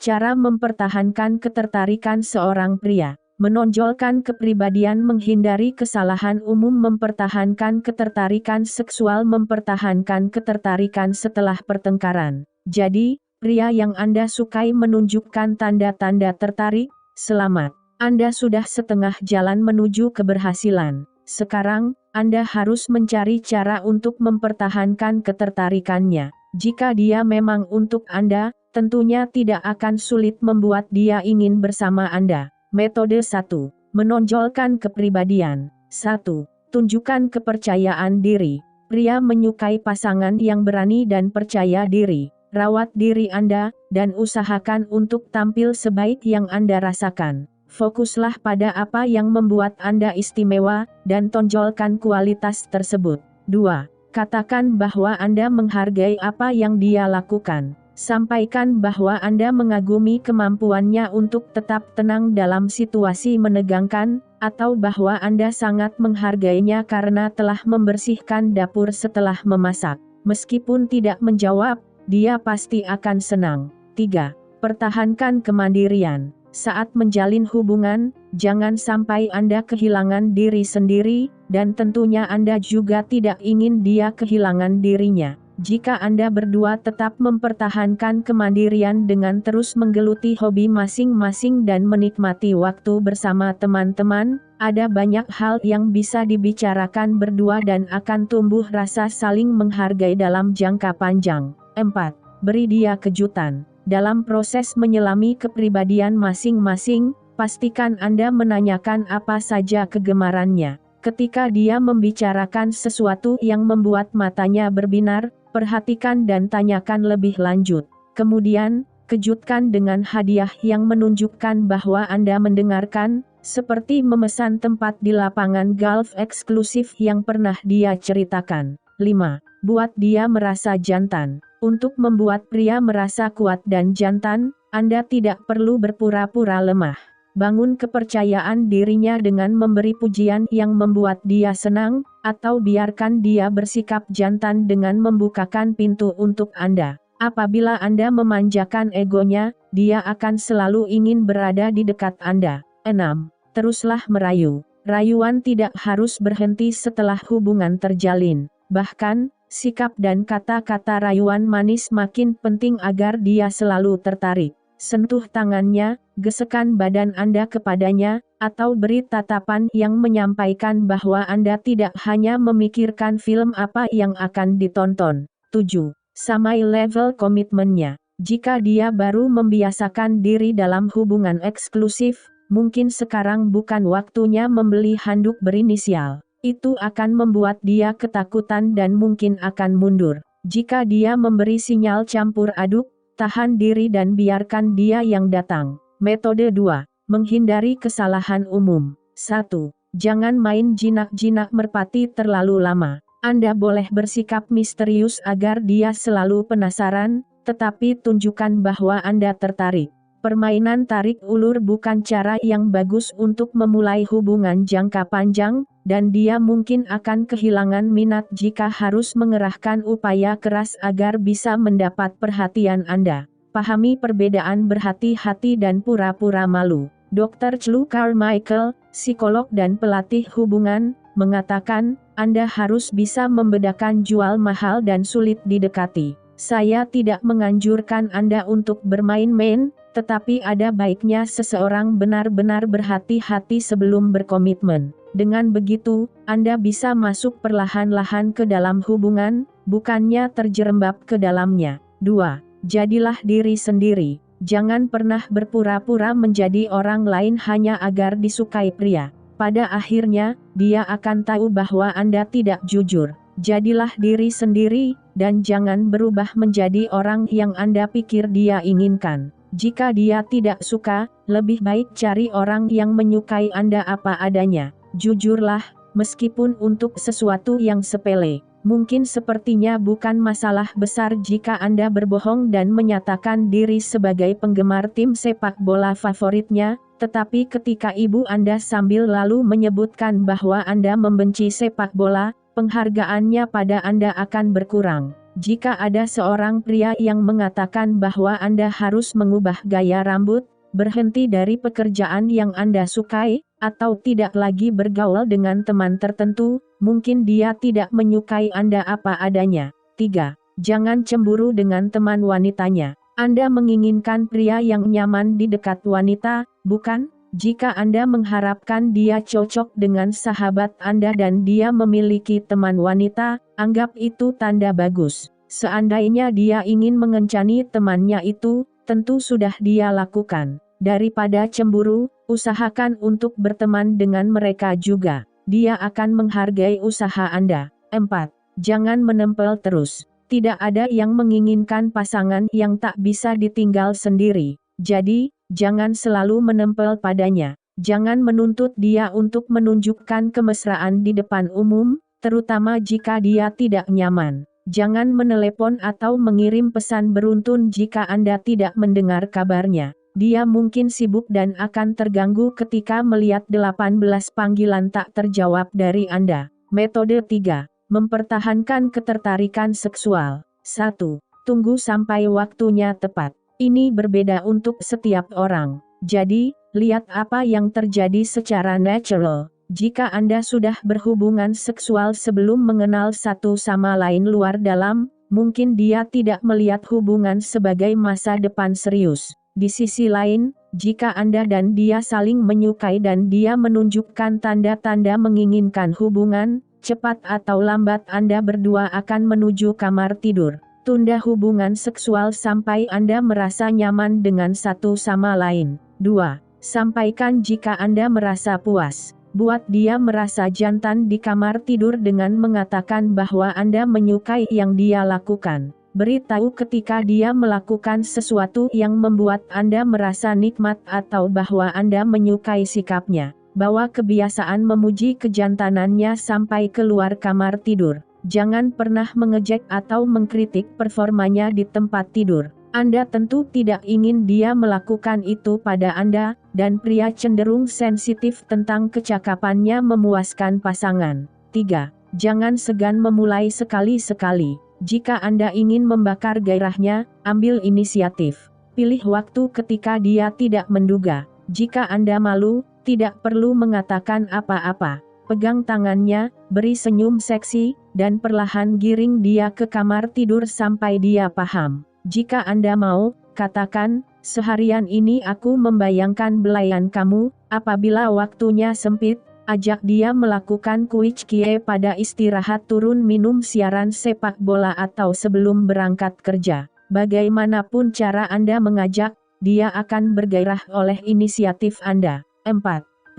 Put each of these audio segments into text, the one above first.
Cara mempertahankan ketertarikan seorang pria. Menonjolkan kepribadian, menghindari kesalahan umum, mempertahankan ketertarikan seksual, mempertahankan ketertarikan setelah pertengkaran. Jadi, pria yang Anda sukai menunjukkan tanda-tanda tertarik, selamat. Anda sudah setengah jalan menuju keberhasilan. Sekarang, Anda harus mencari cara untuk mempertahankan ketertarikannya. Jika dia memang untuk Anda, tentunya tidak akan sulit membuat dia ingin bersama Anda. Metode 1. Menonjolkan kepribadian. 1. Tunjukkan kepercayaan diri. Pria menyukai pasangan yang berani dan percaya diri. Rawat diri Anda, dan usahakan untuk tampil sebaik yang Anda rasakan. Fokuslah pada apa yang membuat Anda istimewa, dan tonjolkan kualitas tersebut. 2. Katakan bahwa Anda menghargai apa yang dia lakukan. Sampaikan bahwa Anda mengagumi kemampuannya untuk tetap tenang dalam situasi menegangkan, atau bahwa Anda sangat menghargainya karena telah membersihkan dapur setelah memasak. Meskipun tidak menjawab, dia pasti akan senang. 3. Pertahankan kemandirian. Saat menjalin hubungan, jangan sampai Anda kehilangan diri sendiri, dan tentunya Anda juga tidak ingin dia kehilangan dirinya. Jika Anda berdua tetap mempertahankan kemandirian dengan terus menggeluti hobi masing-masing dan menikmati waktu bersama teman-teman, ada banyak hal yang bisa dibicarakan berdua dan akan tumbuh rasa saling menghargai dalam jangka panjang. 4. Beri dia kejutan. Dalam proses menyelami kepribadian masing-masing, pastikan Anda menanyakan apa saja kegemarannya. Ketika dia membicarakan sesuatu yang membuat matanya berbinar, perhatikan dan tanyakan lebih lanjut. Kemudian, kejutkan dengan hadiah yang menunjukkan bahwa Anda mendengarkan, seperti memesan tempat di lapangan golf eksklusif yang pernah dia ceritakan. 5. Buat dia merasa jantan. Untuk membuat pria merasa kuat dan jantan, Anda tidak perlu berpura-pura lemah. Bangun kepercayaan dirinya dengan memberi pujian yang membuat dia senang, atau biarkan dia bersikap jantan dengan membukakan pintu untuk Anda. Apabila Anda memanjakan egonya, dia akan selalu ingin berada di dekat Anda. 6. Teruslah merayu. Rayuan tidak harus berhenti setelah hubungan terjalin. Bahkan, sikap dan kata-kata rayuan manis makin penting agar dia selalu tertarik. Sentuh tangannya, gesekan badan Anda kepadanya, atau beri tatapan yang menyampaikan bahwa Anda tidak hanya memikirkan film apa yang akan ditonton. 7. Samai level komitmennya. Jika dia baru membiasakan diri dalam hubungan eksklusif, mungkin sekarang bukan waktunya membeli handuk berinisial. Itu akan membuat dia ketakutan dan mungkin akan mundur. Jika dia memberi sinyal campur aduk, tahan diri dan biarkan dia yang datang. Metode 2. Menghindari kesalahan umum. 1. Jangan main jinak-jinak merpati terlalu lama. Anda boleh bersikap misterius agar dia selalu penasaran, tetapi tunjukkan bahwa Anda tertarik. Permainan tarik ulur bukan cara yang bagus untuk memulai hubungan jangka panjang, dan dia mungkin akan kehilangan minat jika harus mengerahkan upaya keras agar bisa mendapat perhatian Anda. Pahami perbedaan berhati-hati dan pura-pura malu. Dr. Chloe Carmichael, psikolog dan pelatih hubungan, mengatakan, Anda harus bisa membedakan jual mahal dan sulit didekati. Saya tidak menganjurkan Anda untuk bermain-main, tetapi ada baiknya seseorang benar-benar berhati-hati sebelum berkomitmen. Dengan begitu, Anda bisa masuk perlahan-lahan ke dalam hubungan, bukannya terjerembab ke dalamnya. 2. Jadilah diri sendiri. Jangan pernah berpura-pura menjadi orang lain hanya agar disukai pria. Pada akhirnya, dia akan tahu bahwa Anda tidak jujur. Jadilah diri sendiri, dan jangan berubah menjadi orang yang Anda pikir dia inginkan. Jika dia tidak suka, lebih baik cari orang yang menyukai Anda apa adanya. Jujurlah, meskipun untuk sesuatu yang sepele. Mungkin sepertinya bukan masalah besar jika Anda berbohong dan menyatakan diri sebagai penggemar tim sepak bola favoritnya, tetapi ketika ibu Anda sambil lalu menyebutkan bahwa Anda membenci sepak bola, penghargaannya pada Anda akan berkurang. Jika ada seorang pria yang mengatakan bahwa Anda harus mengubah gaya rambut, berhenti dari pekerjaan yang Anda sukai, atau tidak lagi bergaul dengan teman tertentu, mungkin dia tidak menyukai Anda apa adanya. 3. Jangan cemburu dengan teman wanitanya. Anda menginginkan pria yang nyaman di dekat wanita, bukan? Jika Anda mengharapkan dia cocok dengan sahabat Anda dan dia memiliki teman wanita, anggap itu tanda bagus. Seandainya dia ingin mengencani temannya itu, tentu sudah dia lakukan. Daripada cemburu, usahakan untuk berteman dengan mereka juga. Dia akan menghargai usaha Anda. 4. Jangan menempel terus. Tidak ada yang menginginkan pasangan yang tak bisa ditinggal sendiri. Jadi, jangan selalu menempel padanya. Jangan menuntut dia untuk menunjukkan kemesraan di depan umum, terutama jika dia tidak nyaman. Jangan menelepon atau mengirim pesan beruntun jika Anda tidak mendengar kabarnya. Dia mungkin sibuk dan akan terganggu ketika melihat 18 panggilan tak terjawab dari Anda. Metode 3. Mempertahankan ketertarikan seksual. 1. Tunggu sampai waktunya tepat. Ini berbeda untuk setiap orang. Jadi, lihat apa yang terjadi secara natural. Jika Anda sudah berhubungan seksual sebelum mengenal satu sama lain luar dalam, mungkin dia tidak melihat hubungan sebagai masa depan serius. Di sisi lain, jika Anda dan dia saling menyukai dan dia menunjukkan tanda-tanda menginginkan hubungan, cepat atau lambat Anda berdua akan menuju kamar tidur. Tunda hubungan seksual sampai Anda merasa nyaman dengan satu sama lain. 2. Sampaikan jika Anda merasa puas. Buat dia merasa jantan di kamar tidur dengan mengatakan bahwa Anda menyukai yang dia lakukan. Beritahu ketika dia melakukan sesuatu yang membuat Anda merasa nikmat atau bahwa Anda menyukai sikapnya. Bawa kebiasaan memuji kejantanannya sampai keluar kamar tidur. Jangan pernah mengejek atau mengkritik performanya di tempat tidur. Anda tentu tidak ingin dia melakukan itu pada Anda, dan pria cenderung sensitif tentang kecakapannya memuaskan pasangan. 3. Jangan segan memulai sekali-sekali. Jika Anda ingin membakar gairahnya, ambil inisiatif. Pilih waktu ketika dia tidak menduga. Jika Anda malu, tidak perlu mengatakan apa-apa. Pegang tangannya, beri senyum seksi, dan perlahan giring dia ke kamar tidur sampai dia paham. Jika Anda mau, katakan, seharian ini aku membayangkan belayan kamu. Apabila waktunya sempit, ajak dia melakukan kuickie pada istirahat turun minum siaran sepak bola atau sebelum berangkat kerja. Bagaimanapun cara Anda mengajak, dia akan bergairah oleh inisiatif Anda. 4.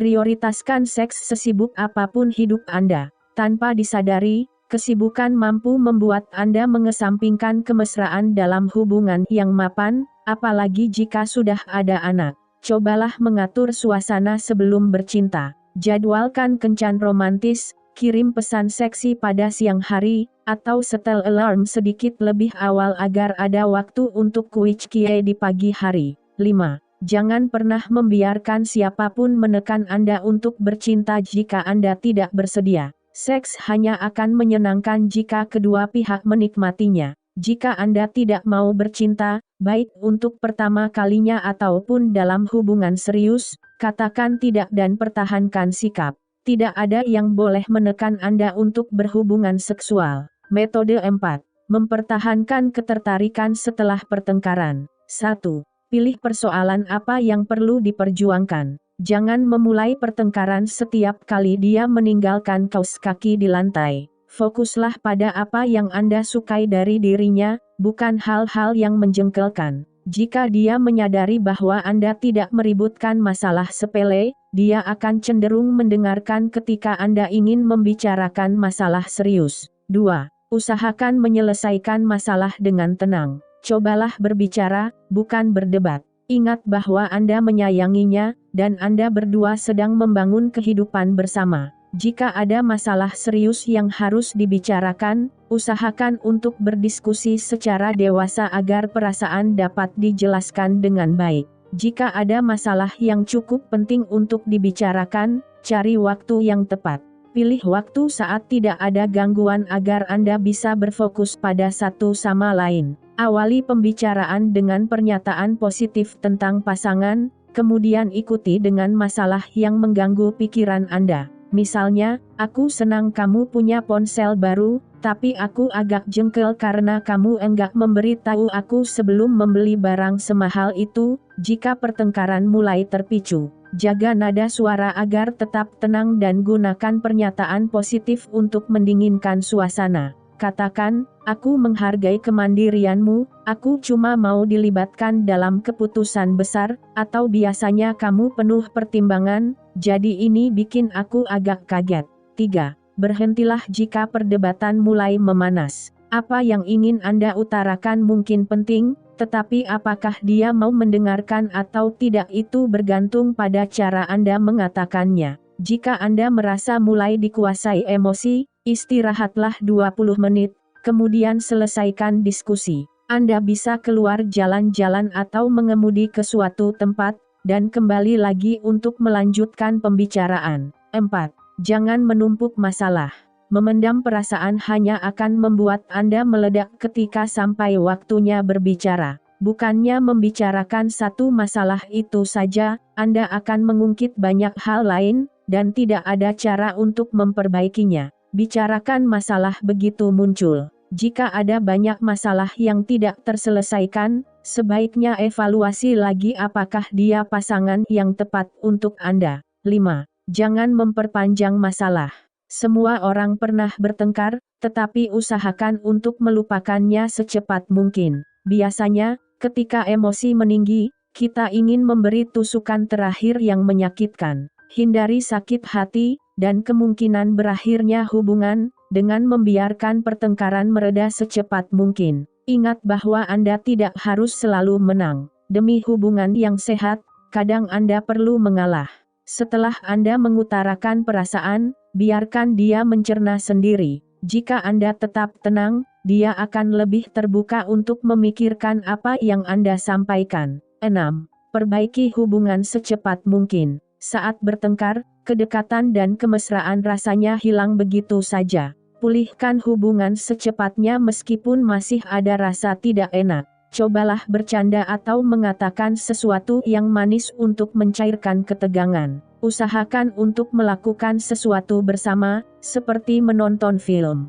Prioritaskan seks sesibuk apapun hidup Anda. Tanpa disadari, kesibukan mampu membuat Anda mengesampingkan kemesraan dalam hubungan yang mapan, apalagi jika sudah ada anak. Cobalah mengatur suasana sebelum bercinta. Jadwalkan kencan romantis, kirim pesan seksi pada siang hari, atau setel alarm sedikit lebih awal agar ada waktu untuk kuickie di pagi hari. 5. Jangan pernah membiarkan siapapun menekan Anda untuk bercinta jika Anda tidak bersedia. Seks hanya akan menyenangkan jika kedua pihak menikmatinya. Jika Anda tidak mau bercinta, baik untuk pertama kalinya ataupun dalam hubungan serius, katakan tidak dan pertahankan sikap. Tidak ada yang boleh menekan Anda untuk berhubungan seksual. Metode 4. Mempertahankan ketertarikan setelah pertengkaran. 1. Pilih persoalan apa yang perlu diperjuangkan. Jangan memulai pertengkaran setiap kali dia meninggalkan kaus kaki di lantai. Fokuslah pada apa yang Anda sukai dari dirinya, bukan hal-hal yang menjengkelkan. Jika dia menyadari bahwa Anda tidak meributkan masalah sepele, dia akan cenderung mendengarkan ketika Anda ingin membicarakan masalah serius. 2. Usahakan menyelesaikan masalah dengan tenang. Cobalah berbicara, bukan berdebat. Ingat bahwa Anda menyayanginya, dan Anda berdua sedang membangun kehidupan bersama. Jika ada masalah serius yang harus dibicarakan, usahakan untuk berdiskusi secara dewasa agar perasaan dapat dijelaskan dengan baik. Jika ada masalah yang cukup penting untuk dibicarakan, cari waktu yang tepat. Pilih waktu saat tidak ada gangguan agar Anda bisa berfokus pada satu sama lain. Awali pembicaraan dengan pernyataan positif tentang pasangan, kemudian ikuti dengan masalah yang mengganggu pikiran Anda. Misalnya, aku senang kamu punya ponsel baru, tapi aku agak jengkel karena kamu enggak memberitahu aku sebelum membeli barang semahal itu. Jika pertengkaran mulai terpicu, jaga nada suara agar tetap tenang dan gunakan pernyataan positif untuk mendinginkan suasana. Katakan, aku menghargai kemandirianmu, aku cuma mau dilibatkan dalam keputusan besar, atau biasanya kamu penuh pertimbangan, jadi ini bikin aku agak kaget. 3. Berhentilah jika perdebatan mulai memanas. Apa yang ingin Anda utarakan mungkin penting, tetapi apakah dia mau mendengarkan atau tidak itu bergantung pada cara Anda mengatakannya. Jika Anda merasa mulai dikuasai emosi, istirahatlah 20 menit, kemudian selesaikan diskusi. Anda bisa keluar jalan-jalan atau mengemudi ke suatu tempat, dan kembali lagi untuk melanjutkan pembicaraan. 4. Jangan menumpuk masalah. Memendam perasaan hanya akan membuat Anda meledak ketika sampai waktunya berbicara. Bukannya membicarakan satu masalah itu saja, Anda akan mengungkit banyak hal lain, dan tidak ada cara untuk memperbaikinya. Bicarakan masalah begitu muncul. Jika ada banyak masalah yang tidak terselesaikan, sebaiknya evaluasi lagi apakah dia pasangan yang tepat untuk Anda. 5. Jangan memperpanjang masalah. Semua orang pernah bertengkar, tetapi usahakan untuk melupakannya secepat mungkin. Biasanya, ketika emosi meninggi, kita ingin memberi tusukan terakhir yang menyakitkan. Hindari sakit hati, dan kemungkinan berakhirnya hubungan, dengan membiarkan pertengkaran mereda secepat mungkin. Ingat bahwa Anda tidak harus selalu menang. Demi hubungan yang sehat, kadang Anda perlu mengalah. Setelah Anda mengutarakan perasaan, biarkan dia mencerna sendiri. Jika Anda tetap tenang, dia akan lebih terbuka untuk memikirkan apa yang Anda sampaikan. 6. Perbaiki hubungan secepat mungkin. Saat bertengkar, kedekatan dan kemesraan rasanya hilang begitu saja. Pulihkan hubungan secepatnya meskipun masih ada rasa tidak enak. Cobalah bercanda atau mengatakan sesuatu yang manis untuk mencairkan ketegangan. Usahakan untuk melakukan sesuatu bersama, seperti menonton film.